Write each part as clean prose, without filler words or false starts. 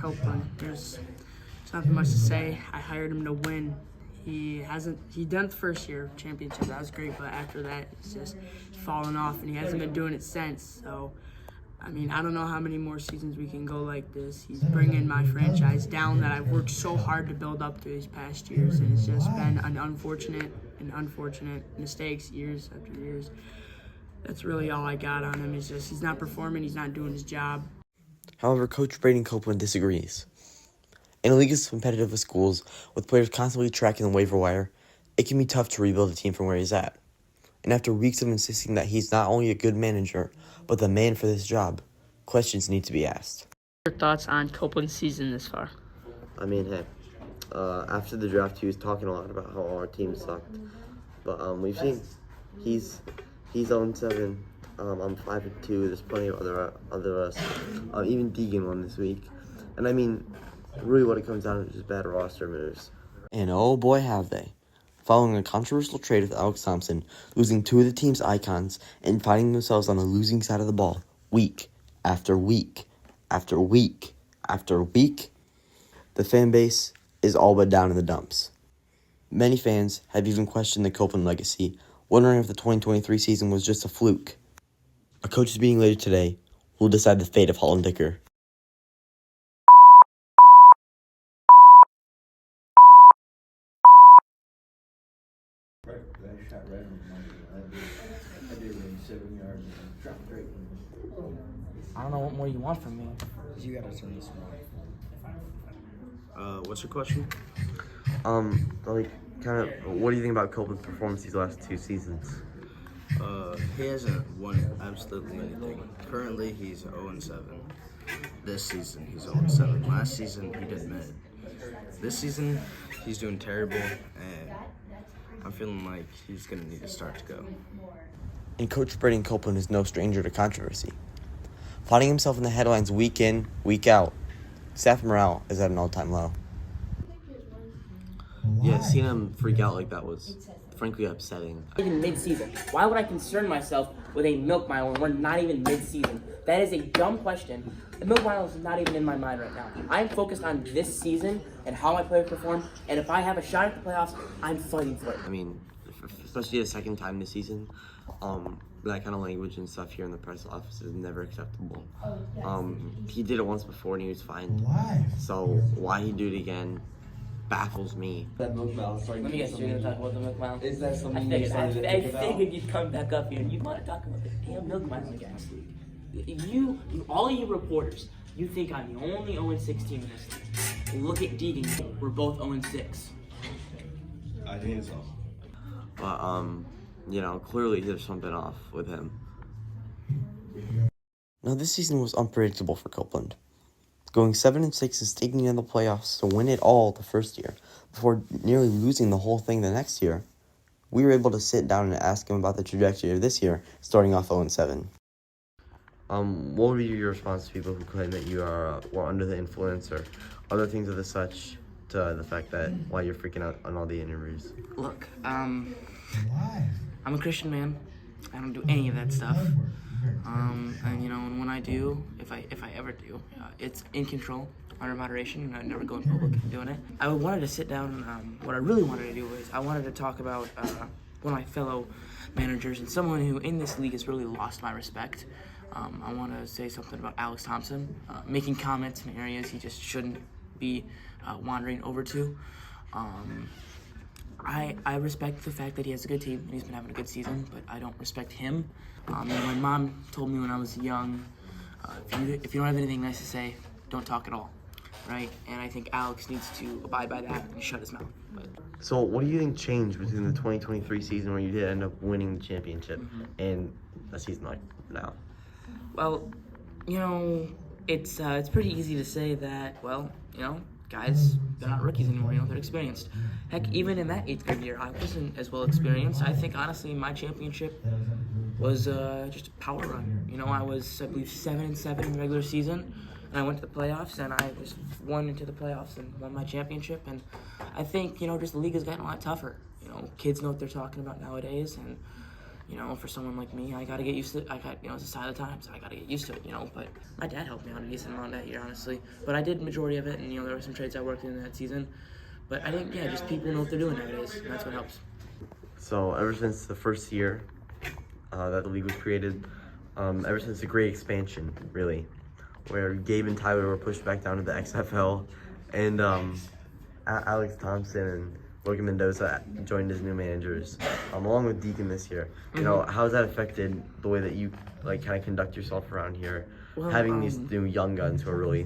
Copeland. There's nothing much to say. I hired him to win. He done it the first year championship. That was great, but after that, it's just fallen off, and he hasn't been doing it since. So, I mean, I don't know how many more seasons we can go like this. He's bringing my franchise down that I've worked so hard to build up through these past years, and it's just been an unfortunate mistakes years after years. That's really all I got on him. It's just he's not performing, he's not doing his job. However, Coach Braden Copeland disagrees. In a league as competitive as schools, with players constantly tracking the waiver wire, it can be tough to rebuild a team from where he's at. And after weeks of insisting that he's not only a good manager, but the man for this job, questions need to be asked. Your thoughts on Copeland's season this far? I mean, hey, after the draft, he was talking a lot about how our team sucked. But we've seen he's 0-7. I'm 5-2. There's plenty of other us. Even Deegan won this week. And I mean, really what it comes down to is just bad roster moves. And oh boy have they. Following a controversial trade with Alex Thompson, losing two of the team's icons, and finding themselves on the losing side of the ball, week after week after week after week, the fan base is all but down in the dumps. Many fans have even questioned the Copeland legacy, wondering if the 2023 season was just a fluke. A coach is being later today will decide the fate of Holland Dicker. I don't know what more you want from me. You gotta turn this on. What's your question? What do you think about Copeland's performance these last two seasons? He hasn't won absolutely anything. Currently, he's 0-7. This season, he's 0-7. Last season, he did mid. This season, he's doing terrible, and I'm feeling like he's gonna need to start to go. And Coach Braden Copeland is no stranger to controversy. Finding himself in the headlines week in, week out, staff morale is at an all-time low. Yeah, seeing him freak out like that was frankly upsetting. Even mid-season. Why would I concern myself with a milk mile when we're not even mid-season? That is a dumb question. The milk mile is not even in my mind right now. I'm focused on this season and how my players perform, and if I have a shot at the playoffs, I'm fighting for it. I mean, especially the second time this season, that kind of language and stuff here in the press office is never acceptable. He did it once before and he was fine. So why he do it again baffles me. That milk mile. Let me guess, you're going to talk about the milk mile? Is that something I figured you'd come back up here and you'd want to talk about the damn milk mile again. All of you reporters, you think I'm the only 0-6 team in this league. Look at Deegan. We're both 0-6. I think so. But, clearly there's something off with him. Now, this season was unpredictable for Copeland. Going 7-6 and sneaking in the playoffs to win it all the first year, before nearly losing the whole thing the next year, we were able to sit down and ask him about the trajectory of this year, starting off 0-7. What would be your response to people who claim that you were under the influence or other things of the such to the fact that why you're freaking out on all the interviews? Look, I'm a Christian man. I don't do any of that stuff. And when I do, if I ever do, it's in control, under moderation, and I never go in public doing it. I wanted to sit down. What I really wanted to do was I wanted to talk about one of my fellow managers and someone who in this league has really lost my respect. I want to say something about Alex Thompson, making comments in areas he just shouldn't be wandering over to. I respect the fact that he has a good team and he's been having a good season, but I don't respect him. My mom told me when I was young, if you don't have anything nice to say, don't talk at all, right? And I think Alex needs to abide by that and shut his mouth. So what do you think changed between the 2023 season where you did end up winning the championship and a season like now? Well, it's pretty easy to say that, guys, they're not rookies anymore, they're experienced. Heck, even in that 8th grade year, I wasn't as well experienced. I think, honestly, my championship was just a power run. I was, I believe, 7-7 in the regular season, and I went to the playoffs, and I just won into the playoffs and won my championship. And I think, just the league has gotten a lot tougher. Kids know what they're talking about nowadays, and You know, for someone like me, I gotta get used to it. It's a sign of the times. I gotta get used to it, but my dad helped me out a decent amount that year, honestly. But I did majority of it, and, there were some trades I worked in that season. But I think, just people know what they're doing nowadays, and that's what helps. So ever since the first year that the league was created, ever since the great expansion, really, where Gabe and Tyler were pushed back down to the XFL, and Alex Thompson and Logan Mendoza joined as new managers, along with Deacon this year. How's that affected the way that you kind of conduct yourself around here, having these new young guns who are really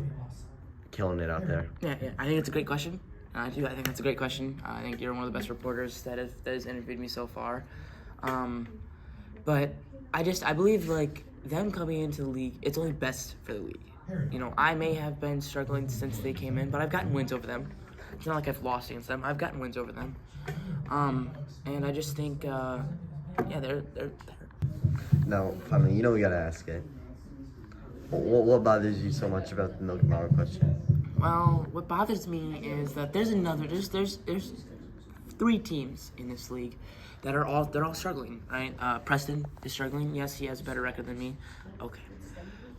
killing it out there? Yeah, I think it's a great question. I think that's a great question. I think you're one of the best reporters that has interviewed me so far. But I believe them coming into the league, it's only best for the league. I may have been struggling since they came in, but I've gotten wins over them. It's not like I've lost against them. I've gotten wins over them. And I just think, they're better. Now, we gotta ask it. What bothers you so much about the Milk and Power question? Well, what bothers me is that there's 3 teams in this league that they're all struggling, right? Preston is struggling. Yes, he has a better record than me. Okay.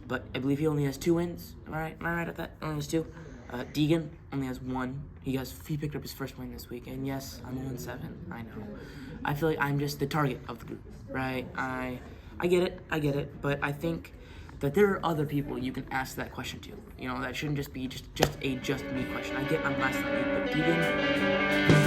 But I believe he only has 2 wins. Am I right at that? Only has 2. Deegan only has 1. He picked up his first win this week. And yes, I'm 0-7. I know. I feel like I'm just the target of the group, right? I get it. But I think that there are other people you can ask that question to. That shouldn't just be just me question. I'm less than you, but Deegan.